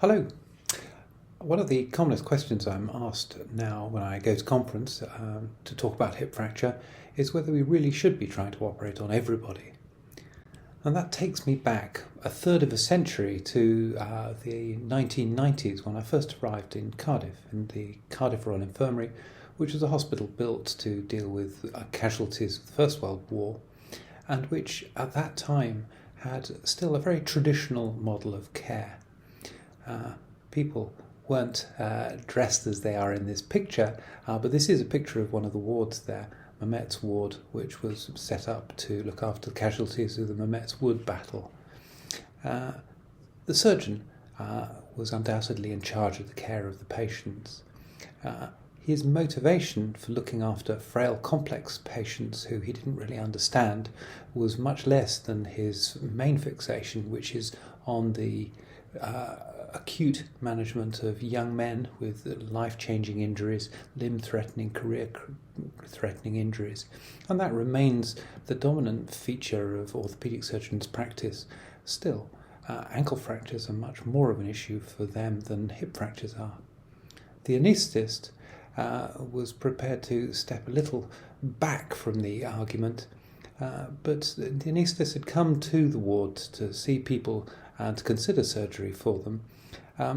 Hello. One of the commonest questions I'm asked now when I go to conference to talk about hip fracture is whether we really should be trying to operate on everybody. And that takes me back a third of a century to the 1990s when I first arrived in Cardiff, in the Cardiff Royal Infirmary, which was a hospital built to deal with casualties of the First World War, and which at that time had still a very traditional model of care. People weren't dressed as they are in this picture, but this is a picture of one of the wards there, Mametz Ward, which was set up to look after the casualties of the Mametz Wood battle. The surgeon was undoubtedly in charge of the care of the patients. His motivation for looking after frail, complex patients who he didn't really understand was much less than his main fixation, which is on the acute management of young men with life-changing injuries, limb-threatening, career-threatening injuries. And that remains the dominant feature of orthopaedic surgeons' practice still. Ankle fractures are much more of an issue for them than hip fractures are. The anaesthetist was prepared to step a little back from the argument, but the anaesthetist had come to the ward to see people and to consider surgery for them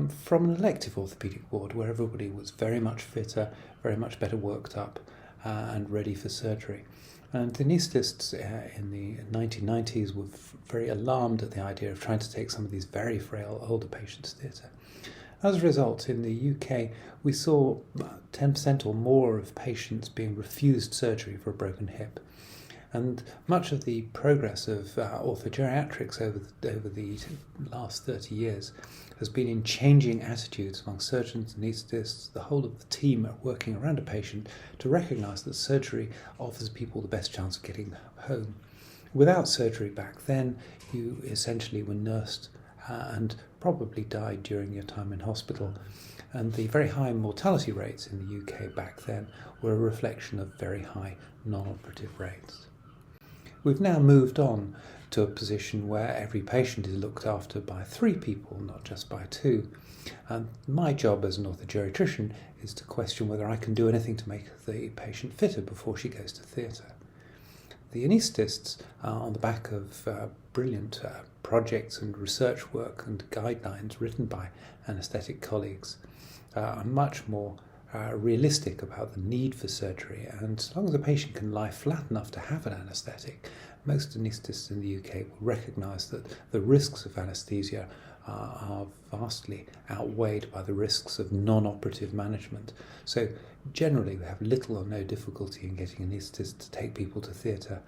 from an elective orthopaedic ward where everybody was very much fitter, very much better worked up and ready for surgery. And the anaesthetists in the 1990s were very alarmed at the idea of trying to take some of these very frail older patients to theatre. As a result, in the UK, we saw 10% or more of patients being refused surgery for a broken hip. And much of the progress of orthogeriatrics over the last 30 years has been in changing attitudes among surgeons, anaesthetists, the whole of the team are working around a patient to recognise that surgery offers people the best chance of getting home. Without surgery back then, you essentially were nursed and probably died during your time in hospital. And the very high mortality rates in the UK back then were a reflection of very high non-operative rates. We've now moved on to a position where every patient is looked after by 3 people, not just by 2. And my job as an orthogeriatrician is to question whether I can do anything to make the patient fitter before she goes to theatre. The anaesthetists are on the back of brilliant projects and research work and guidelines written by anaesthetic colleagues are much more realistic about the need for surgery, and as long as a patient can lie flat enough to have an anaesthetic, most anaesthetists in the UK will recognise that the risks of anaesthesia are vastly outweighed by the risks of non-operative management. So generally we have little or no difficulty in getting anaesthetists to take people to theatre.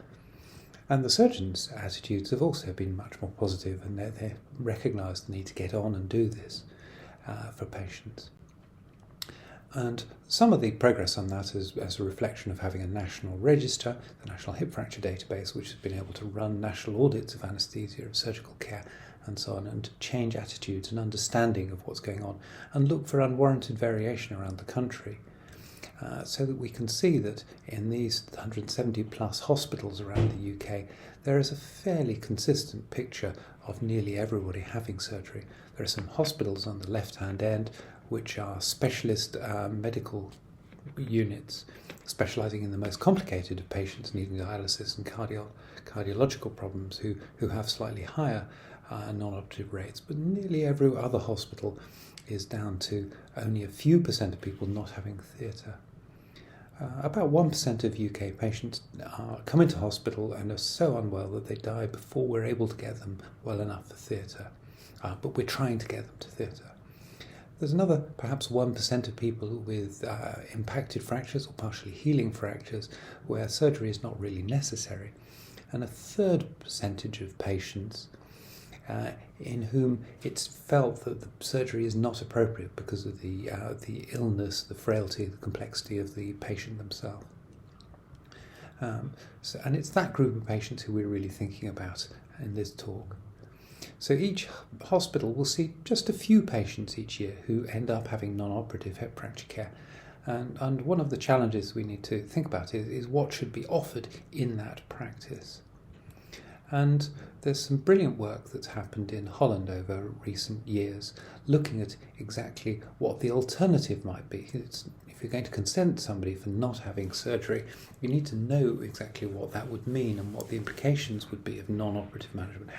And the surgeons' attitudes have also been much more positive, and they recognise the need to get on and do this for patients. And some of the progress on that is as a reflection of having a national register, the National Hip Fracture Database, which has been able to run national audits of anaesthesia, of surgical care, and so on, and change attitudes and understanding of what's going on, and look for unwarranted variation around the country, so that we can see that in these 170 plus hospitals around the UK, there is a fairly consistent picture of nearly everybody having surgery. There are some hospitals on the left-hand end which are specialist medical units specialising in the most complicated of patients needing dialysis and cardiological problems who have slightly higher non-operative rates, but nearly every other hospital is down to only a few percent of people not having theatre. About 1% of UK patients come into hospital and are so unwell that they die before we're able to get them well enough for theatre, but we're trying to get them to theatre. There's another perhaps 1% of people with impacted fractures or partially healing fractures where surgery is not really necessary, and a third percentage of patients in whom it's felt that the surgery is not appropriate because of the illness, the frailty, the complexity of the patient themselves. And it's that group of patients who we're really thinking about in this talk. So each hospital will see just a few patients each year who end up having non-operative hip fracture care. And one of the challenges we need to think about is what should be offered in that practice. And there's some brilliant work that's happened in Holland over recent years, looking at exactly what the alternative might be. If you're going to consent somebody for not having surgery, you need to know exactly what that would mean and what the implications would be of non-operative management.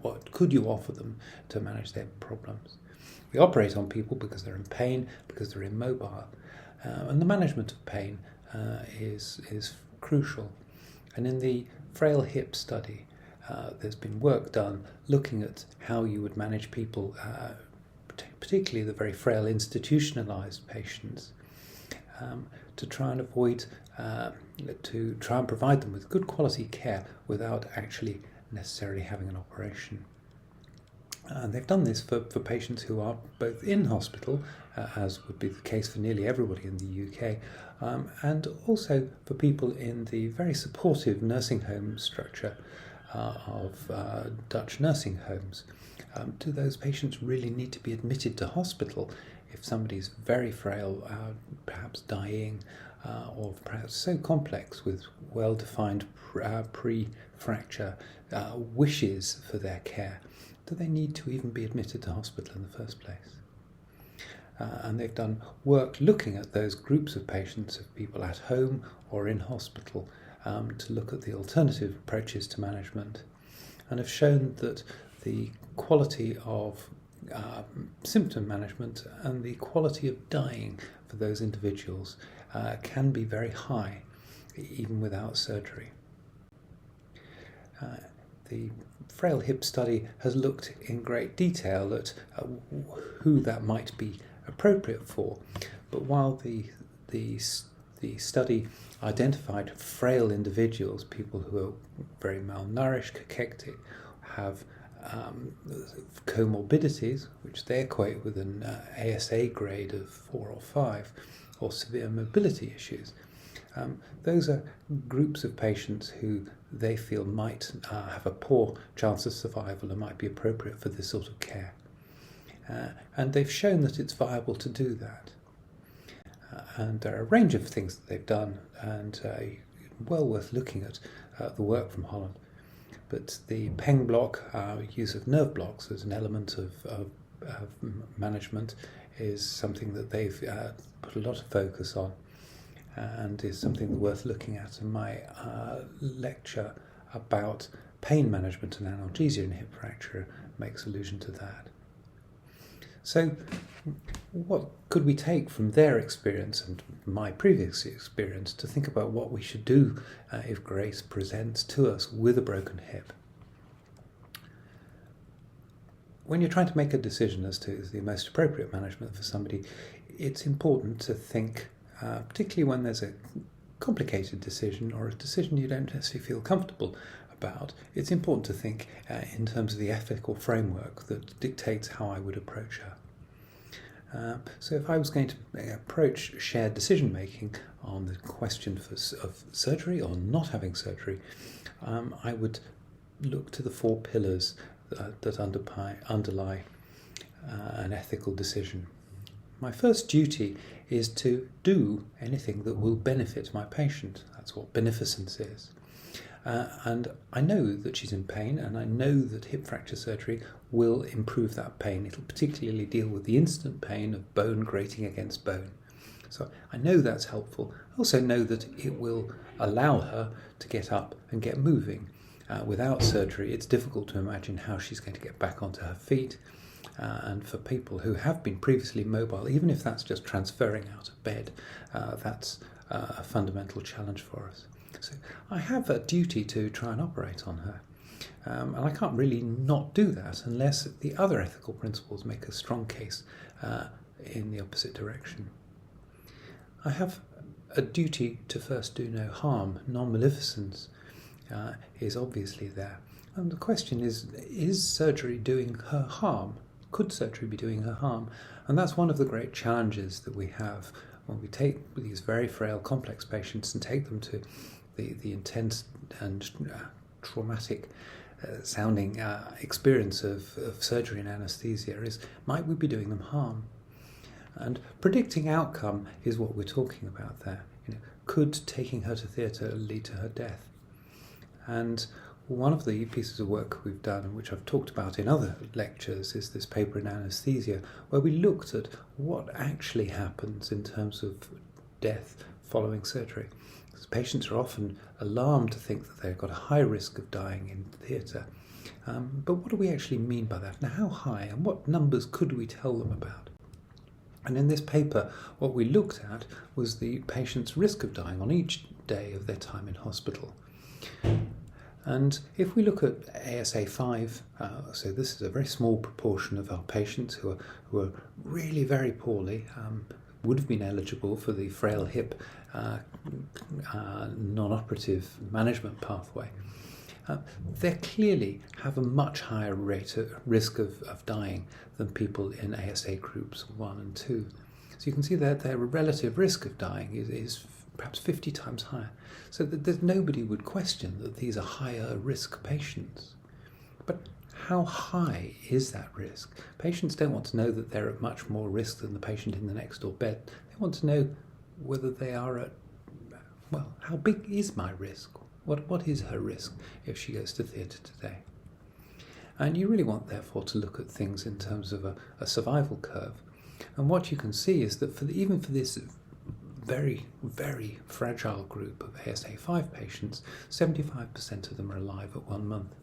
What could you offer them to manage their problems? We operate on people because they're in pain, because they're immobile, and the management of pain is crucial. And in the frail hip study, there's been work done looking at how you would manage people, particularly the very frail institutionalised patients, to try and provide them with good quality care without actually necessarily having an operation. And they've done this for patients who are both in hospital, as would be the case for nearly everybody in the UK, and also for people in the very supportive nursing home structure of Dutch nursing homes. Do those patients really need to be admitted to hospital if somebody's very frail, perhaps dying, or perhaps so complex with well-defined pre-fracture wishes for their care? Do they need to even be admitted to hospital in the first place? And they've done work looking at those groups of patients, of people at home or in hospital, to look at the alternative approaches to management, and have shown that the quality of symptom management and the quality of dying for those individuals can be very high, even without surgery. The frail hip study has looked in great detail at who that might be appropriate for, but while the study identified frail individuals, people who are very malnourished, cachectic, have comorbidities, which they equate with an ASA grade of 4 or 5, or severe mobility issues. Those are groups of patients who they feel might have a poor chance of survival and might be appropriate for this sort of care. And they've shown that it's viable to do that. And there are a range of things that they've done, and well worth looking at the work from Holland. But the PENG block, use of nerve blocks as an element of management, is something that they've put a lot of focus on, and is something worth looking at. And my lecture about pain management and analgesia in hip fracture makes allusion to that. So what could we take from their experience and my previous experience to think about what we should do if Grace presents to us with a broken hip? When you're trying to make a decision as to the most appropriate management for somebody, it's important to think, particularly when there's a complicated decision or a decision you don't necessarily feel comfortable about, it's important to think in terms of the ethical framework that dictates how I would approach her. So if I was going to approach shared decision making on the question of surgery or not having surgery, I would look to the 4 pillars that underlie an ethical decision. My first duty is to do anything that will benefit my patient. That's what beneficence is. And I know that she's in pain, and I know that hip fracture surgery will improve that pain. It'll particularly deal with the instant pain of bone grating against bone. So I know that's helpful. I also know that it will allow her to get up and get moving. Without surgery, it's difficult to imagine how she's going to get back onto her feet. And for people who have been previously mobile, even if that's just transferring out of bed, that's a fundamental challenge for us. So I have a duty to try and operate on her. And I can't really not do that unless the other ethical principles make a strong case in the opposite direction. I have a duty to first do no harm. Non-maleficence is obviously there. And the question is surgery doing her harm? Could surgery be doing her harm? And that's one of the great challenges that we have when we take these very frail, complex patients and take them to the intense and traumatic sounding experience of surgery and anaesthesia is, might we be doing them harm? And predicting outcome is what we're talking about there. Could taking her to theatre lead to her death? And One of the pieces of work we've done, which I've talked about in other lectures, is this paper in Anaesthesia, where we looked at what actually happens in terms of death following surgery. Because patients are often alarmed to think that they've got a high risk of dying in theatre. But what do we actually mean by that? Now, how high, and what numbers could we tell them about? And in this paper, what we looked at was the patient's risk of dying on each day of their time in hospital. And if we look at ASA5, so this is a very small proportion of our patients who are really very poorly, would have been eligible for the frail hip non-operative management pathway. They clearly have a much higher risk of dying than people in ASA groups 1 and 2. So you can see that their relative risk of dying is perhaps 50 times higher. So that nobody would question that these are higher risk patients. But how high is that risk? Patients don't want to know that they're at much more risk than the patient in the next door bed. They want to know whether they are at, well, how big is my risk? What is her risk if she goes to theatre today? And you really want, therefore, to look at things in terms of a survival curve. And what you can see is that even for this very, very fragile group of ASA5 patients, 75% of them are alive at 1 month.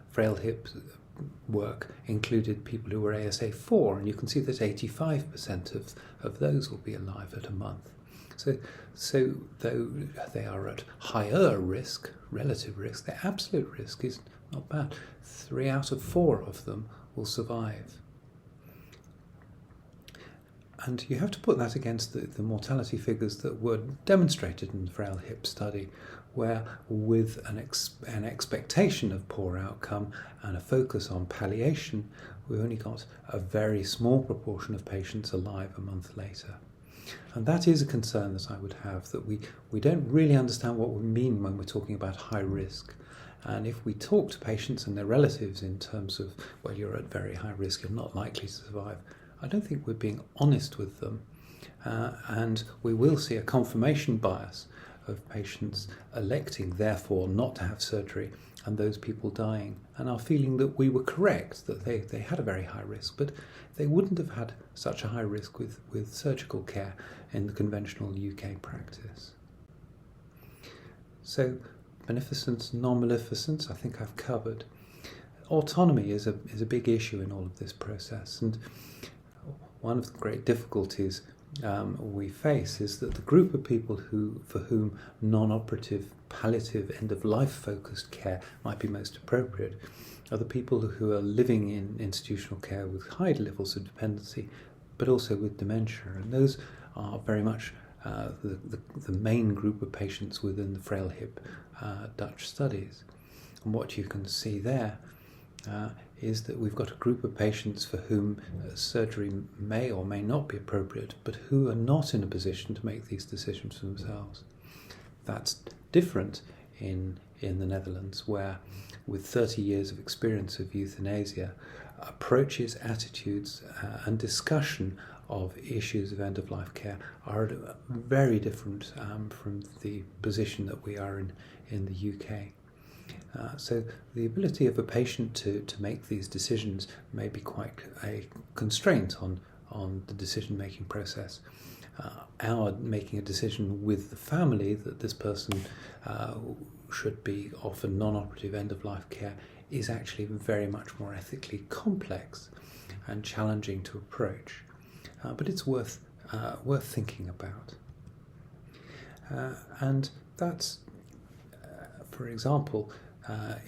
Frail hip work included people who were ASA4, and you can see that 85% of those will be alive at a month. So though they are at higher risk, relative risk, their absolute risk is not bad. 3 out of 4 of them will survive. And you have to put that against the mortality figures that were demonstrated in the frail hip study, where with an expectation of poor outcome and a focus on palliation, we only got a very small proportion of patients alive a month later. And that is a concern that I would have, that we don't really understand what we mean when we're talking about high risk. And if we talk to patients and their relatives in terms of, well, you're at very high risk, you're not likely to survive, I don't think we're being honest with them. And we will see a confirmation bias of patients electing, therefore, not to have surgery, and those people dying, and are feeling that we were correct, that they had a very high risk, but they wouldn't have had such a high risk with surgical care in the conventional UK practice. So, beneficence, non-maleficence, I think I've covered. Autonomy is a big issue in all of this process, and one of the great difficulties we face is that the group of people for whom non-operative, palliative, end-of-life focused care might be most appropriate are the people who are living in institutional care with high levels of dependency, but also with dementia, and those are very much the main group of patients within the frail hip Dutch studies. And what you can see there is that we've got a group of patients for whom surgery may or may not be appropriate, but who are not in a position to make these decisions for themselves. That's different in the Netherlands, where with 30 years of experience of euthanasia, approaches, attitudes and discussion of issues of end-of-life care are very different from the position that we are in the UK. So the ability of a patient to make these decisions may be quite a constraint on the decision-making process. Our making a decision with the family that this person should be offered non-operative end-of-life care is actually very much more ethically complex and challenging to approach. But it's worth thinking about. And that's, for example,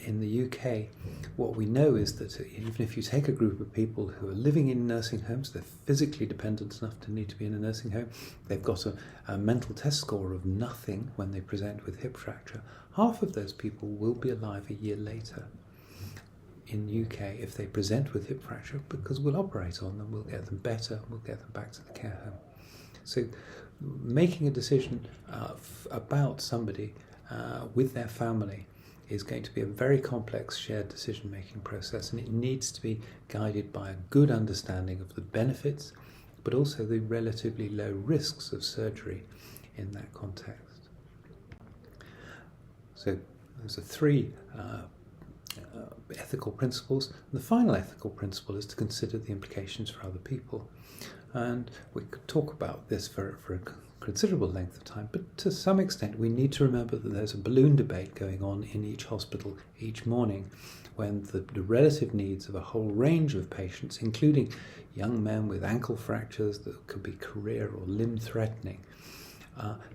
in the UK, what we know is that even if you take a group of people who are living in nursing homes, they're physically dependent enough to need to be in a nursing home, they've got a mental test score of nothing when they present with hip fracture, half of those people will be alive a year later in the UK if they present with hip fracture, because we'll operate on them, we'll get them better, we'll get them back to the care home. So making a decision about somebody with their family is going to be a very complex shared decision-making process, and it needs to be guided by a good understanding of the benefits, but also the relatively low risks of surgery in that context. So Those are three ethical principles. The final ethical principle is to consider the implications for other people. And we could talk about this for a considerable length of time, but to some extent we need to remember that there's a balloon debate going on in each hospital each morning, when the relative needs of a whole range of patients, including young men with ankle fractures that could be career or limb threatening,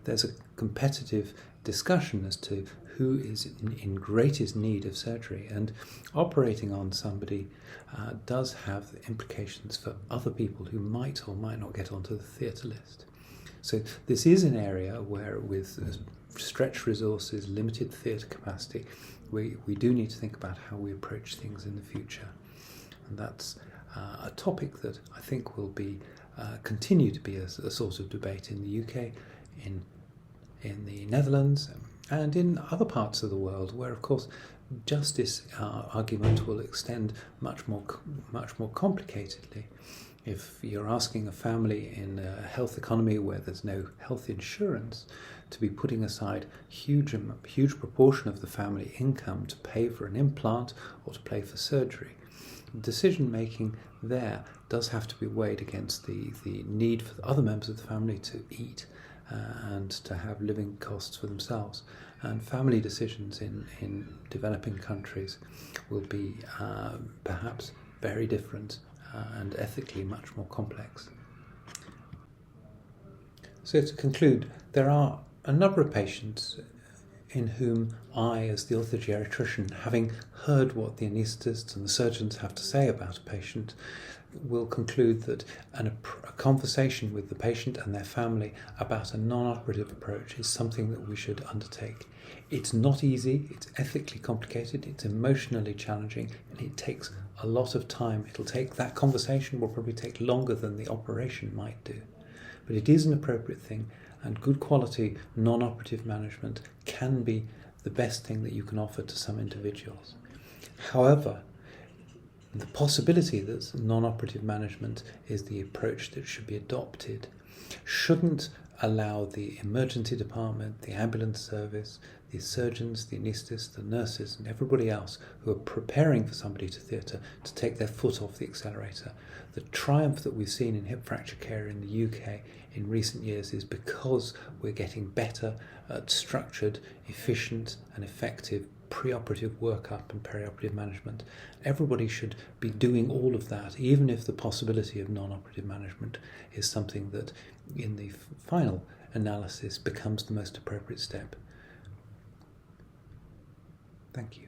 there's a competitive discussion as to who is in greatest need of surgery, and operating on somebody does have implications for other people who might or might not get onto the theatre list. So this is an area where, with stretched resources, limited theatre capacity, we do need to think about how we approach things in the future. And that's a topic that I think will be continue to be a sort of debate in the UK, in the Netherlands, and in other parts of the world, where of course justice argument will extend much more complicatedly. If you're asking a family in a health economy where there's no health insurance to be putting aside huge proportion of the family income to pay for an implant or to pay for surgery, decision making there does have to be weighed against the need for the other members of the family to eat and to have living costs for themselves. And family decisions in developing countries will be perhaps very different and ethically much more complex. So to conclude, there are a number of patients in whom I, as the orthogeriatrician, having heard what the anaesthetists and the surgeons have to say about a patient, will conclude that a conversation with the patient and their family about a non-operative approach is something that we should undertake. It's not easy, it's ethically complicated, it's emotionally challenging, and it takes a lot of time. That conversation will probably take longer than the operation might do. But it is an appropriate thing, and good quality non-operative management can be the best thing that you can offer to some individuals. However, the possibility that non-operative management is the approach that should be adopted shouldn't allow the emergency department, the ambulance service, the surgeons, the anaesthetists, the nurses, and everybody else who are preparing for somebody to theatre to take their foot off the accelerator. The triumph that we've seen in hip fracture care in the UK in recent years is because we're getting better at structured, efficient and effective preoperative workup and perioperative management. Everybody should be doing all of that, even if the possibility of non-operative management is something that in the final analysis becomes the most appropriate step. Thank you.